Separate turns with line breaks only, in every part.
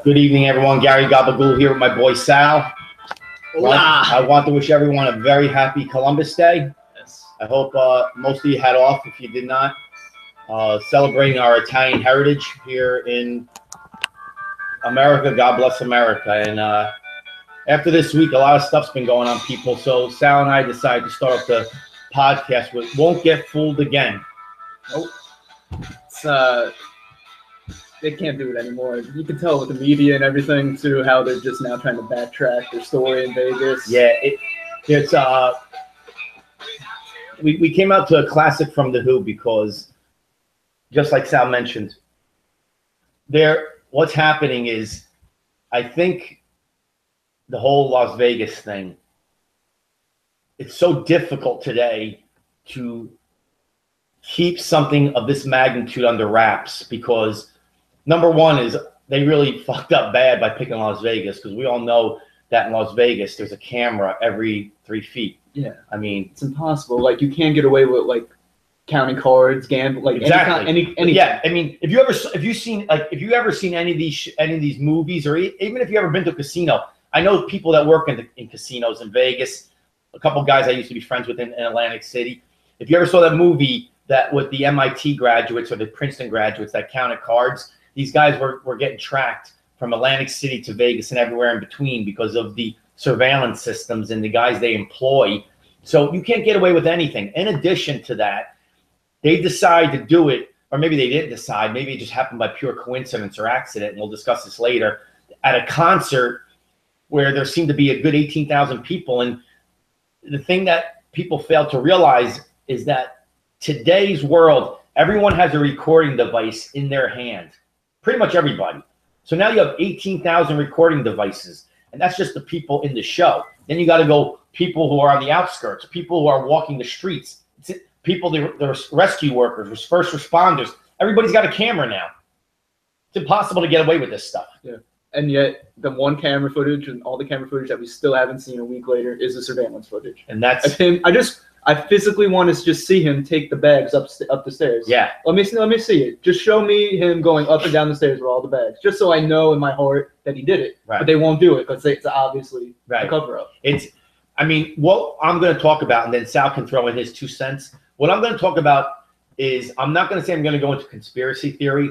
Good evening, everyone. Gary Gabagool here with my boy Sal. I want to wish everyone a very happy Columbus Day.
Yes.
I hope most of you had off if you did not. Celebrating our Italian heritage here in America. God bless America. And after this week, a lot of stuff's been going on, people. So Sal and I decided to start up the podcast with Won't Get Fooled Again.
Nope. It's, they can't do it anymore. You can tell with the media and everything, too, how they're just now trying to backtrack their story in Vegas.
Yeah, it's we came out to a classic from The Who because, just like Sal mentioned, what's happening is, I think the whole Las Vegas thing, it's so difficult today to keep something of this magnitude under wraps because number one is they really fucked up bad by picking Las Vegas because we all know that in Las Vegas there's a camera every 3 feet.
Yeah.
I mean,
it's impossible. Like, you can't get away with, like, counting cards, gambling, like
exactly.
anything.
Yeah, I mean, if you ever seen any of these movies, or even if you ever been to a casino, I know people that work in casinos in Vegas. A couple guys I used to be friends with in Atlantic City. If you ever saw that movie that with the MIT graduates or the Princeton graduates that counted cards, these guys were getting tracked from Atlantic City to Vegas and everywhere in between because of the surveillance systems and the guys they employ. So you can't get away with anything. In addition to that, they decide to do it, or maybe they didn't decide. Maybe it just happened by pure coincidence or accident, and we'll discuss this later, at a concert where there seemed to be a good 18,000 people. And the thing that people fail to realize is that today's world, everyone has a recording device in their hand. Pretty much everybody. So now you have 18,000 recording devices, and that's just the people in the show. Then you got to go people who are on the outskirts, people who are walking the streets, people, the rescue workers, first responders. Everybody's got a camera now. It's impossible to get away with this stuff.
Yeah. And yet the one camera footage and all the camera footage that we still haven't seen a week later is the surveillance footage.
And that's
him. I physically want to just see him take the bags up the stairs.
Yeah.
Let me see it. Just show me him going up and down the stairs with all the bags, just so I know in my heart that he did it.
Right.
But they won't do it because it's obviously a cover up.
I mean, what I'm going to talk about, and then Sal can throw in his 2 cents. What I'm going to talk about is, I'm not going to say I'm going to go into conspiracy theory,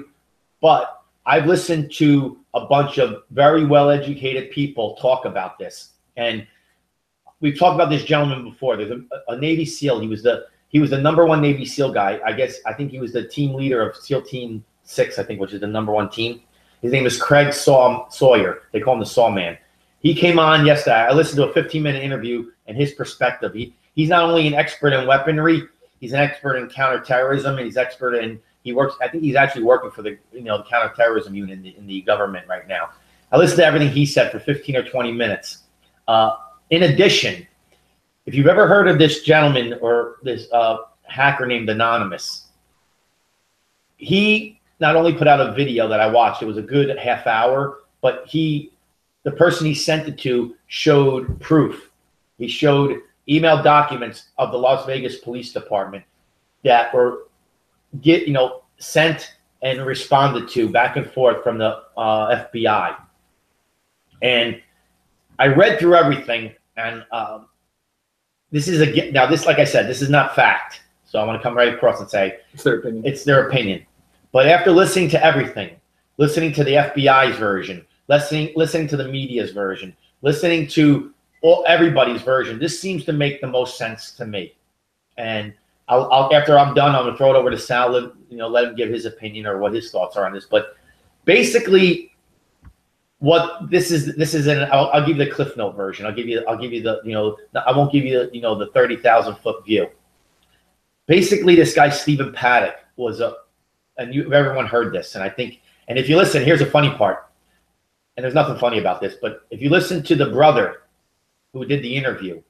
but I've listened to a bunch of very well-educated people talk about this. And we've talked about this gentleman before. There's a Navy SEAL. He was the #1 Navy SEAL guy. I think he was the team leader of SEAL Team 6, I think, which is the #1 team. His name is Craig Sawyer. They call him the Saw Man. He came on yesterday. I listened to a 15-minute interview and his perspective. He's not only an expert in weaponry, he's an expert in counterterrorism, and he's expert in, I think he's actually working for the counterterrorism unit in the government right now. I listened to everything he said for 15 or 20 minutes. In addition, if you've ever heard of this gentleman or this hacker named Anonymous, he not only put out a video that I watched, it was a good half hour, but the person he sent it to showed proof. He showed email documents of the Las Vegas Police Department that were sent and responded to back and forth from the FBI. And I read through everything, and like I said, this is not fact. So I want to come right across and say
it's their opinion.
It's their opinion. But after listening to everything, listening to the FBI's version, listening to the media's version, listening to everybody's version, this seems to make the most sense to me. And I'll after I'm done, I'm gonna throw it over to Sal. Let him give his opinion or what his thoughts are on this. But basically, what this is, I'll give you the Cliff Note version. I'll give you the I won't give you the 30,000-foot view. Basically, this guy Stephen Paddock was and everyone heard this, and if you listen, here's a funny part. And there's nothing funny about this, but if you listen to the brother who did the interview,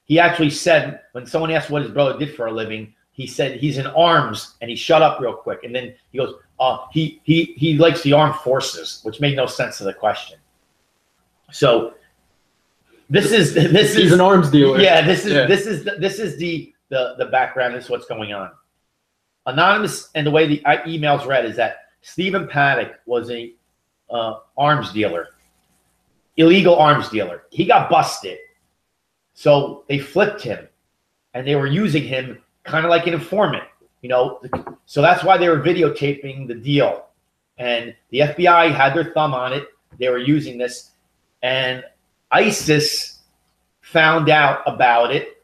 he actually said, when someone asked what his brother did for a living, he said he's in arms, and he shut up real quick. And then he goes, he likes the armed forces, which made no sense to the question. So this is
an arms dealer.
Yeah, this is the background. This is what's going on. Anonymous, and the way the emails read is that Stephen Paddock was a arms dealer, illegal arms dealer. He got busted. So they flipped him, and they were using him kind of like an informant, you know. So that's why they were videotaping the deal. And the FBI had their thumb on it. They were using this. And ISIS found out about it,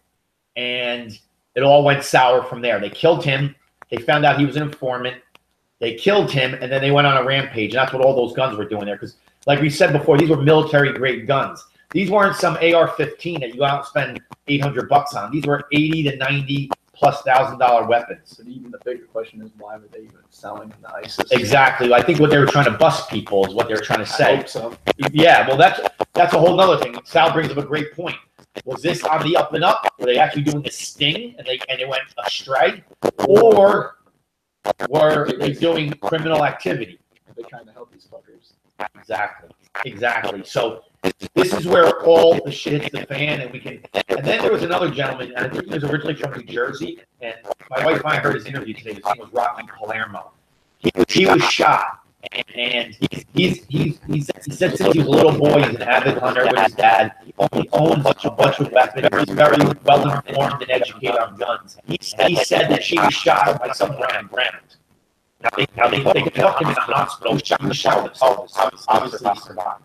and it all went sour from there. They killed him. They found out he was an informant. They killed him, and then they went on a rampage. And that's what all those guns were doing there. Because, like we said before, these were military-grade guns. These weren't some AR-15 that you go out and spend $800 on. These were $80,000 to $90,000+ weapons.
But even the bigger question is, why were they even selling them to ISIS?
Exactly. I think what they were trying to bust people is what they were trying to say.
I hope so.
Yeah, well, that's a whole other thing. Sal brings up a great point. Was this on the up and up? Were they actually doing the sting and they went astray, or were they doing criminal activity?
They're trying to help these fuckers.
Exactly. So this is where all the shit hits the fan, and we can. And then there was another gentleman, and I think he was originally from New Jersey. And my wife and I heard his interview today. His name was Rocky Palermo. He was shot, and he said since he was a little boy, he's an avid hunter with his dad. He owns a bunch of weapons. He's very well informed and educated on guns. He said that she was shot by someone on ground. Now they took him in the hospital. He was shot with his obviously he survived.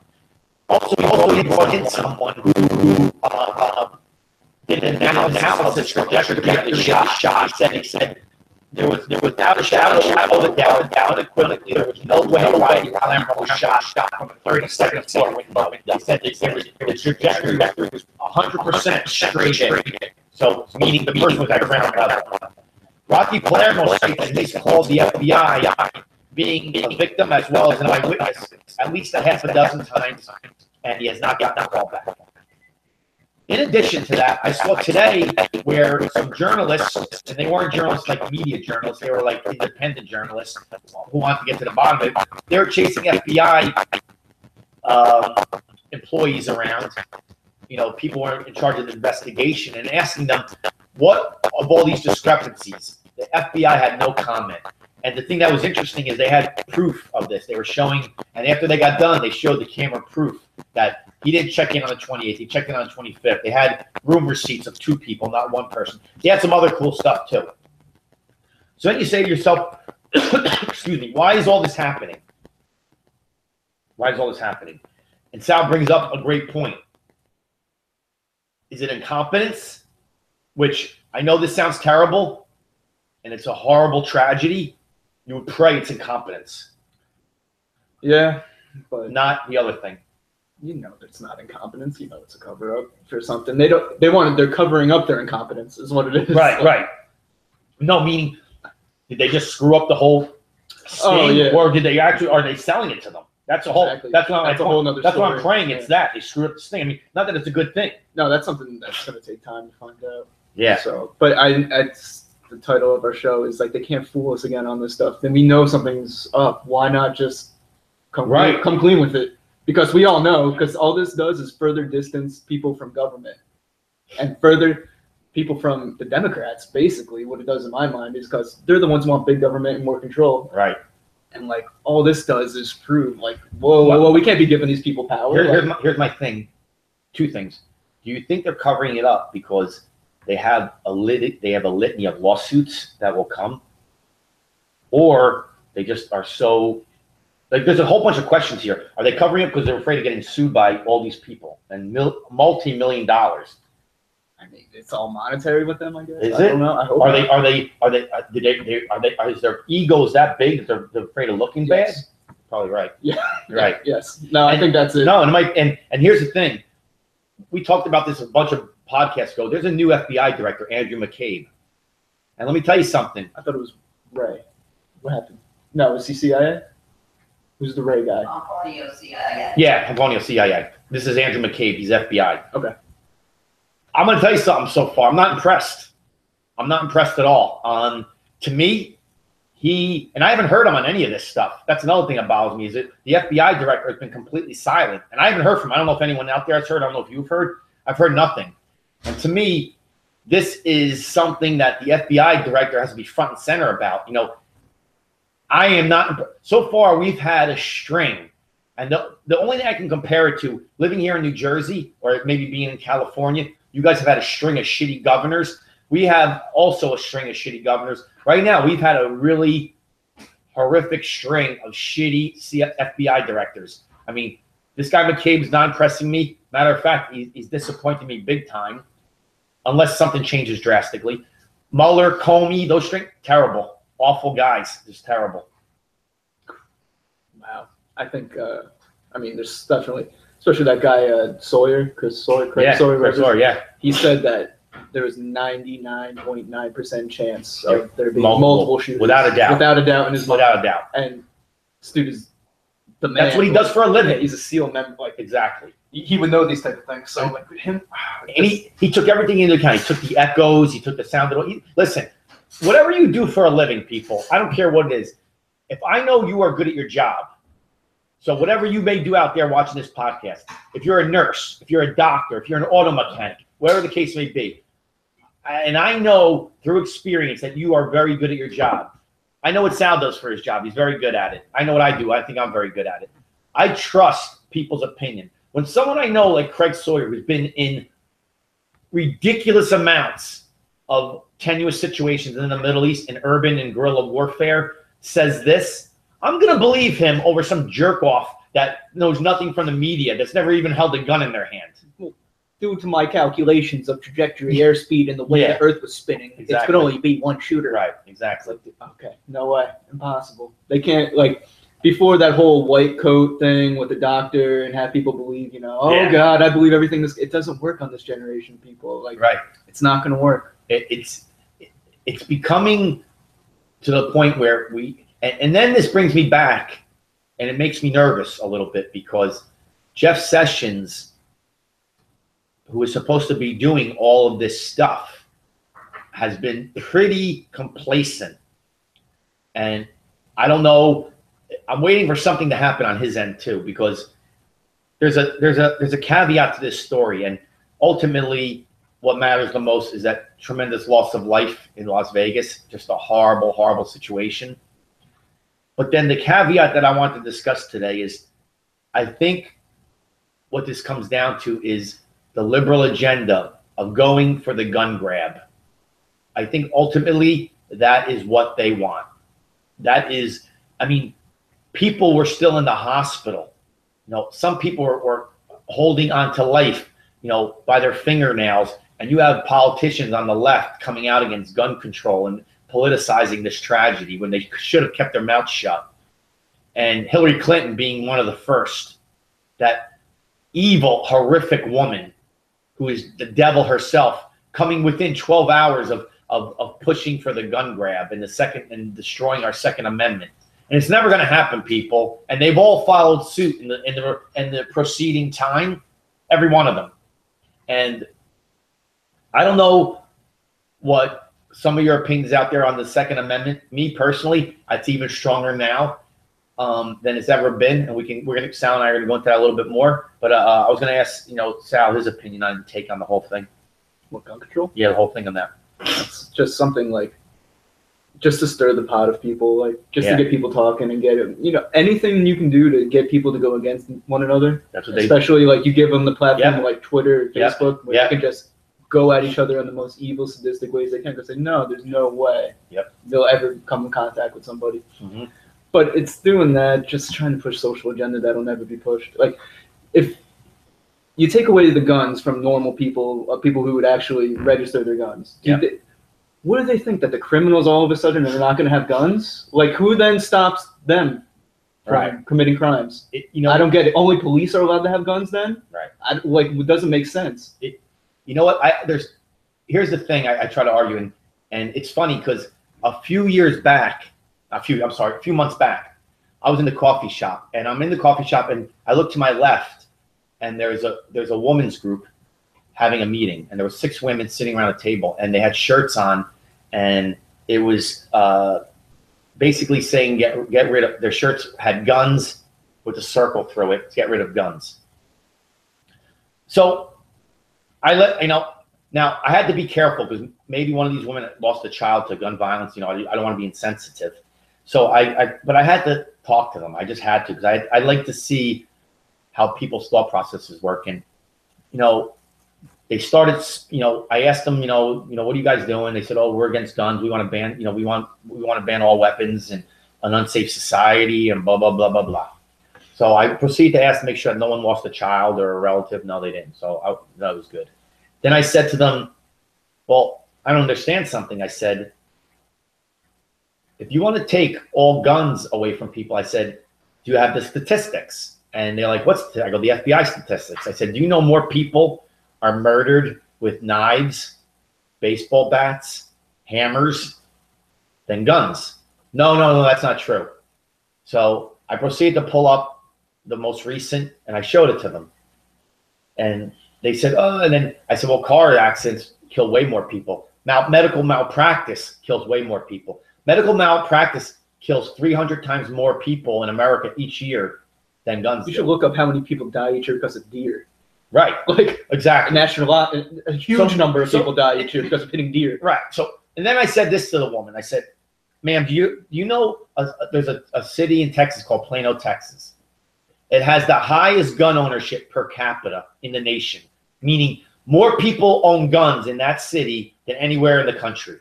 Also, he brought in someone who did an analysis for trajectory shot. He said there was without a shadow of a doubt, unequivocally, there was no way Rocky Palermo was shot from a 32nd floor window. He said the trajectory was 100% straight in. So, meaning the person was at ground level. Rocky Palermo states that he's called the FBI, being a victim as well as an eyewitness, at least a half a dozen times, and he has not gotten a call back. In addition to that, I saw today where some journalists, and they weren't journalists like media journalists, they were like independent journalists who wanted to get to the bottom of it. They were chasing FBI employees around, you know, people who were in charge of the investigation, and asking them, what of all these discrepancies? The FBI had no comment. And the thing that was interesting is they had proof of this. They were showing, and after they got done, they showed the camera proof that he didn't check in on the 28th. He checked in on the 25th. They had room receipts of 2 people, not 1 person. They had some other cool stuff, too. So then you say to yourself, excuse me, why is all this happening? Why is all this happening? And Sal brings up a great point. Is it incompetence? Which I know this sounds terrible, and it's a horrible tragedy. You would pray it's incompetence.
Yeah, but
not the other thing.
You know it's not incompetence. You know it's a cover-up for something. They're covering up their incompetence is what it is.
Right. No, meaning, did they just screw up the whole sting?
Oh, yeah.
Or did they actually, are they selling it to them? That's a whole,
exactly.
that's
a whole nother
That's
story.
what I'm praying.
Yeah.
It's that they screwed up the sting. I mean, not that it's a good thing.
No, that's something that's going to take time to find out.
Yeah.
So, but it's the title of our show is like, they can't fool us again on this stuff. Then we know something's up. Why not just come clean with it? Because we all know, because all this does is further distance people from government and further people from the Democrats. Basically, what it does in my mind is because they're the ones who want big government and more control.
Right.
And like all this does is prove like, whoa, we can't be giving these people power.
Here's my thing. 2 things. Do you think they're covering it up because they have a litany of lawsuits that will come, or they just are so like? There's a whole bunch of questions here. Are they covering it because they're afraid of getting sued by all these people and multi-million dollars?
I mean, it's all monetary with them, I guess.
Is
I don't know. I hope. Is their egos that big that they're afraid of looking bad? Probably right. Yeah.
Right.
Yes. No, I think that's it.
No, and here's the thing. We talked about this a bunch of podcasts ago. There's a new FBI director, Andrew McCabe. And let me tell you something.
I thought it was Ray. What happened? No, is he CIA? Who's the Ray guy?
Pomponio CIA.
Yeah, Pomponio CIA. This is Andrew McCabe. He's FBI.
Okay.
I'm going to tell you something so far. I'm not impressed. I'm not impressed at all. To me, and I haven't heard him on any of this stuff. That's another thing that bothers me is that the FBI director has been completely silent. And I haven't heard from him. I don't know if anyone out there has heard. I don't know if you've heard. I've heard nothing. And to me, this is something that the FBI director has to be front and center about. You know, I am not. So far, we've had a string And the only thing I can compare it to, living here in New Jersey or maybe being in California, you guys have had a string of shitty governors. We have also a string of shitty governors. Right now, we've had a really horrific string of shitty FBI directors. I mean, this guy McCabe's not impressing me. Matter of fact, he's disappointing me big time, unless something changes drastically. Mueller, Comey, those string, terrible, awful guys, just terrible.
Wow. I think, I mean, there's definitely, especially that guy Sawyer, Sawyer,
yeah.
He said that there was 99.9% chance of there being multiple shooters.
Without a doubt.
Without a doubt in his mind.
Without a doubt.
And students, the man.
That's what he does for a living.
Yeah, he's a SEAL member. Like,
exactly.
He would know these type of things. So like him,
and he took everything into account. He took the echoes. He took the sound. Listen, whatever you do for a living, people, I don't care what it is. If I know you are good at your job, so whatever you may do out there watching this podcast, if you're a nurse, if you're a doctor, if you're an auto mechanic, whatever the case may be, and I know through experience that you are very good at your job. I know what Sal does for his job. He's very good at it. I know what I do. I think I'm very good at it. I trust people's opinion. When someone I know, like Craig Sawyer, who's been in ridiculous amounts of tenuous situations in the Middle East and urban and guerrilla warfare, says this, I'm going to believe him over some jerk off that knows nothing from the media, that's never even held a gun in their hand.
Well, due to my calculations of trajectory, airspeed, and the way the Earth was spinning,
exactly.
It could only be one shooter.
Right, exactly.
Okay, no way, impossible. They can't, like, before that whole white coat thing with the doctor and have people believe, you know, oh God, I believe everything. It doesn't work on this generation, people. Like,
right,
it's not going to work.
It's becoming to the point where and then this brings me back, and it makes me nervous a little bit because Jeff Sessions, who is supposed to be doing all of this stuff, has been pretty complacent. And I don't know, I'm waiting for something to happen on his end too, because there's a caveat to this story, and ultimately what matters the most is that tremendous loss of life in Las Vegas, just a horrible, horrible situation. But then the caveat that I want to discuss today is, I think what this comes down to is the liberal agenda of going for the gun grab. I think ultimately that is what they want. That is, I mean, people were still in the hospital. You know, some people were holding on to life, you know, by their fingernails. And you have politicians on the left coming out against gun control and politicizing this tragedy when they should have kept their mouths shut. And Hillary Clinton being one of the first, that evil, horrific woman who is the devil herself, coming within 12 hours of pushing for the gun grab and destroying our Second Amendment. And it's never going to happen, people. And they've all followed suit in the preceding time, every one of them. And I don't know what some of your opinions out there on the Second Amendment. Me personally, it's even stronger now than it's ever been. And Sal and I are gonna go into that a little bit more. But I was gonna ask, Sal his opinion on take on the whole thing.
What, gun control?
Yeah, the whole thing on that.
It's just something like, just to stir the pot of people, like just to get people talking and get it. Anything you can do to get people to go against one another. That's what especially like you give them the platform like Twitter, Facebook, where you can just go at each other in the most evil, sadistic ways they can. Because say, no, there's no way they'll ever come in contact with somebody. Mm-hmm. But it's doing that, just trying to push social agenda that'll never be pushed. Like, if you take away the guns from normal people, people who would actually register their guns, what do they think, that the criminals all of a sudden are not going to have guns? Like, who then stops them from committing crimes? I don't get it. Only police are allowed to have guns then? Right. It doesn't make sense.
You know what? Here's the thing I try to argue, and it's funny because a few months back, I was in the coffee shop, and I'm in the coffee shop, and I look to my left, and there's a women's group having a meeting, and there were 6 women sitting around a table, and they had shirts on, and it was basically saying get rid of, their shirts had guns with a circle through it, get rid of guns. So now I had to be careful because maybe one of these women lost a child to gun violence. I don't want to be insensitive. So but I had to talk to them. I just had to, because I'd like to see how people's thought processes work. And, you know, they started, you know, I asked them, you know, what are you guys doing? They said, oh, we're against guns. We want to ban, you know, we want to ban all weapons and an unsafe society and blah, blah, blah, blah, blah. So I proceeded to ask to make sure that no one lost a child or a relative. No, they didn't. So that was good. Then I said to them, well, I don't understand something. I said, if you want to take all guns away from people, I said, do you have the statistics? And they're like, what's I go, the FBI statistics. I said, do you know more people are murdered with knives, baseball bats, hammers than guns? No, that's not true. So I proceeded to pull up the most recent, and I showed it to them. And they said, oh, and then I said, well, car accidents kill way more people. Medical malpractice kills way more people. Medical malpractice kills 300 times more people in America each year than guns do.
You should look up how many people die each year because of deer.
Right.
Like,
exactly.
A huge number of people die each year because of hitting deer.
Right. So, and then I said this to the woman. I said, ma'am, do you know there's a city in Texas called Plano, Texas. It has the highest gun ownership per capita in the nation, meaning more people own guns in that city than anywhere in the country.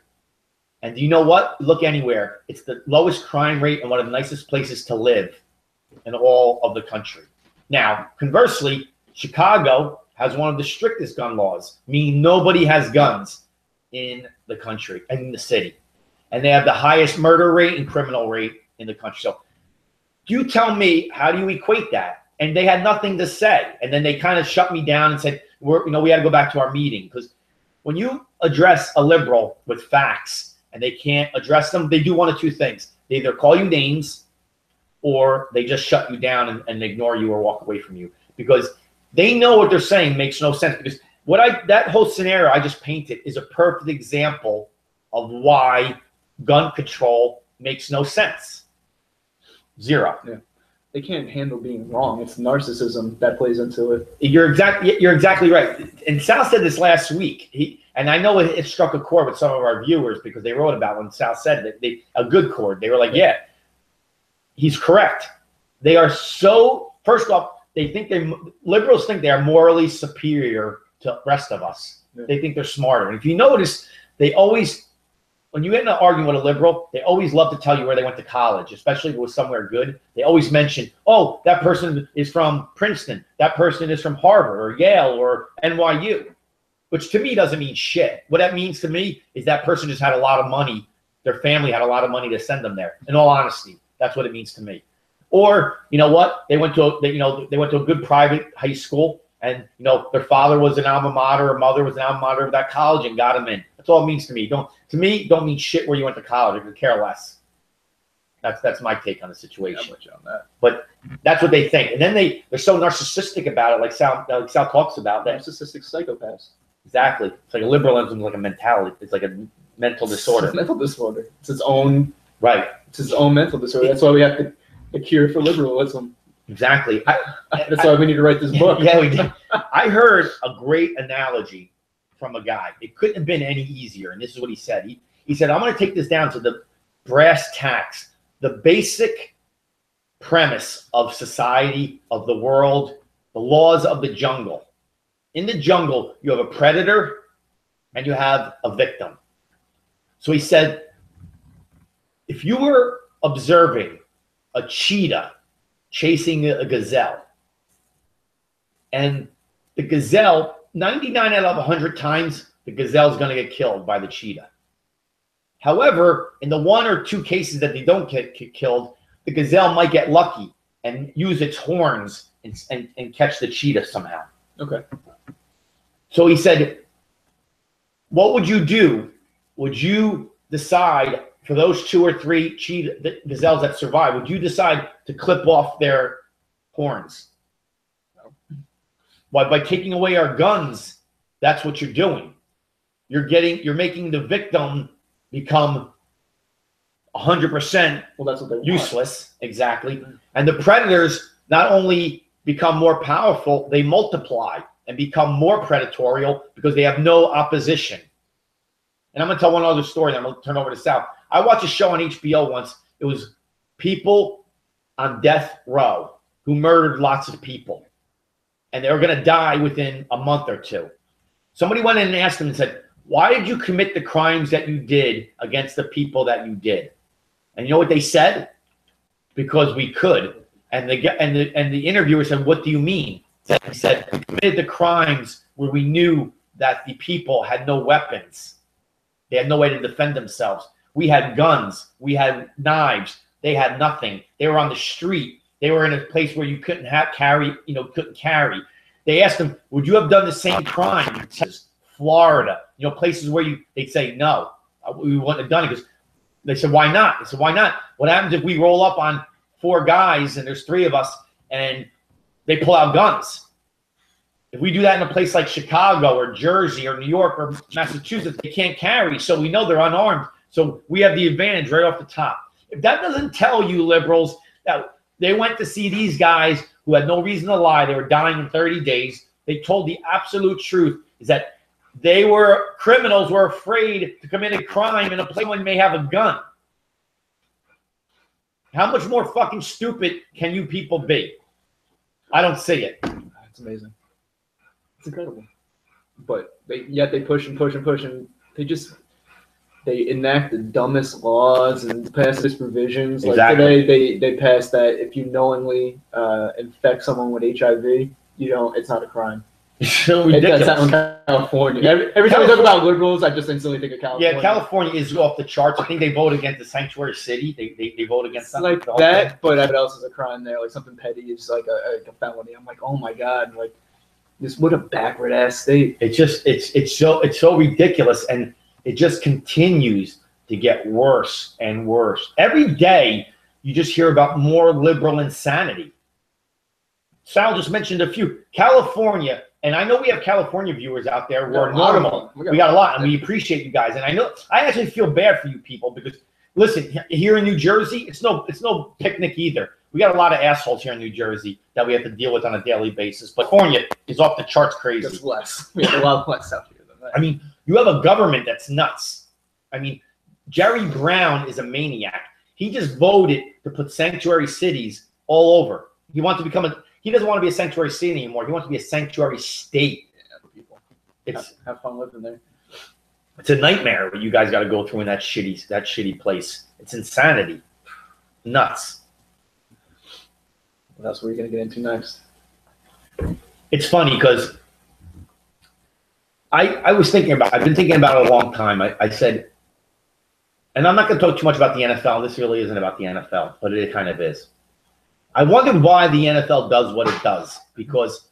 And do you know what? Look anywhere. It's the lowest crime rate and one of the nicest places to live in all of the country. Now, conversely, Chicago has one of the strictest gun laws, meaning nobody has guns in the country and in the city. And they have the highest murder rate and criminal rate in the country. So you tell me, how do you equate that? And they had nothing to say. And then they kind of shut me down and said, we had to go back to our meeting. Because when you address a liberal with facts and they can't address them, they do one of two things. They either call you names or they just shut you down and ignore you or walk away from you. Because they know what they're saying makes no sense. Because that whole scenario I just painted is a perfect example of why gun control makes no sense. Zero. Yeah.
They can't handle being wrong. It's narcissism that plays into it.
You're exactly right. And Sal said this last week. And I know it struck a chord with some of our viewers because they wrote about when Sal said that a good chord. They were like, yeah, he's correct. They are so, first off, liberals think they are morally superior to the rest of us. Yeah. They think they're smarter. And if you notice, they always, when you get in an argument with a liberal, they always love to tell you where they went to college, especially if it was somewhere good. They always mention, oh, that person is from Princeton. That person is from Harvard or Yale or NYU, which to me doesn't mean shit. What that means to me is that person just had a lot of money. Their family had a lot of money to send them there. In all honesty, that's what it means to me. Or, you know what? They went to a good private high school, and their father was an alma mater, or mother was an alma mater of that college, and got them in. That's all it means to me. Don't mean shit where you went to college. I could care less. That's my take on the situation.
On that.
But that's what they think, and then they're so narcissistic about it, like Sal talks about that.
Narcissistic psychopaths.
Exactly. It's like a liberalism is like a mentality. It's like a mental disorder.
It's a mental disorder. It's its own.
Right.
It's its own mental disorder. That's why we have a cure for liberalism.
Exactly.
That's why we need to write this book.
Yeah, we did. I heard a great analogy from a guy. It couldn't have been any easier. And this is what he said. He said, I'm going to take this down to the brass tacks, the basic premise of society, of the world, the laws of the jungle. In the jungle, you have a predator and you have a victim. So he said, if you were observing a cheetah chasing a gazelle, and the gazelle, 99 out of 100 times, the gazelle is going to get killed by the cheetah. However, in the 1 or 2 cases that they don't get killed, the gazelle might get lucky and use its horns and catch the cheetah somehow.
Okay.
So he said, what would you do? Would you decide for those 2 or 3 gazelles that survive, would you decide to clip off their horns? No. Why? By taking away our guns, that's what you're doing. You're making the victim become 100% useless. Exactly. And the predators not only become more powerful, they multiply and become more predatorial because they have no opposition. And I'm going to tell one other story, then I'm going to turn over to Sal. I watched a show on HBO once. It was people on death row who murdered lots of people. and they were going to die within a month or two. Somebody went in and asked them and said, why did you commit the crimes that you did against the people that you did? And you know what they said? Because we could. And the interviewer said, what do you mean? He said, we committed the crimes where we knew that the people had no weapons. They had no way to defend themselves. We had guns. We had knives. They had nothing. They were on the street. They were in a place where you couldn't carry. They asked him, would you have done the same crime in Texas, Florida, places where they'd say, no, we wouldn't have done it. Because they said, why not? They said, why not? What happens if we roll up on 4 guys and there's 3 of us and they pull out guns? If we do that in a place like Chicago or Jersey or New York or Massachusetts, they can't carry. So we know they're unarmed. So we have the advantage right off the top. If that doesn't tell you liberals that they went to see these guys who had no reason to lie, they were dying in 30 days, they told the absolute truth, is that criminals were afraid to commit a crime in a place where they may have a gun. How much more fucking stupid can you people be? I don't see it.
It's amazing. It's incredible. But yet they push and push and push, and they enact the dumbest laws and pass these provisions. Like today, they passed that if you knowingly infect someone with HIV, it's not a crime.
It's so ridiculous.
That's in California. Every time we talk about liberals, I just instantly think of California.
Yeah, California is off the charts. I think they vote against the sanctuary city. They vote against something
like that. But what else is a crime there? Like something petty is like a felony. I'm like, oh my god, like this, what a backward ass state.
It's so ridiculous, and it just continues to get worse and worse. Every day, you just hear about more liberal insanity. Sal just mentioned a few. California, and I know we have California viewers out there who are normal. We got a lot, and we appreciate you guys. And I actually feel bad for you people because, listen, here in New Jersey, it's no picnic either. We got a lot of assholes here in New Jersey that we have to deal with on a daily basis. But California is off the charts crazy.
Just less. We have a lot less out here than that.
I mean, you have a government that's nuts. I mean, Jerry Brown is a maniac. He just voted to put sanctuary cities all over. He wants to become he doesn't want to be a sanctuary city anymore. He wants to be a sanctuary state.
Yeah, people. Have fun living there.
It's a nightmare what you guys got to go through in that shitty place. It's insanity. Nuts.
That's what we're going to get into next.
It's funny because I've been thinking about it a long time. I said, and I'm not going to talk too much about the NFL. This really isn't about the NFL, but it kind of is. I wondered why the NFL does what it does, because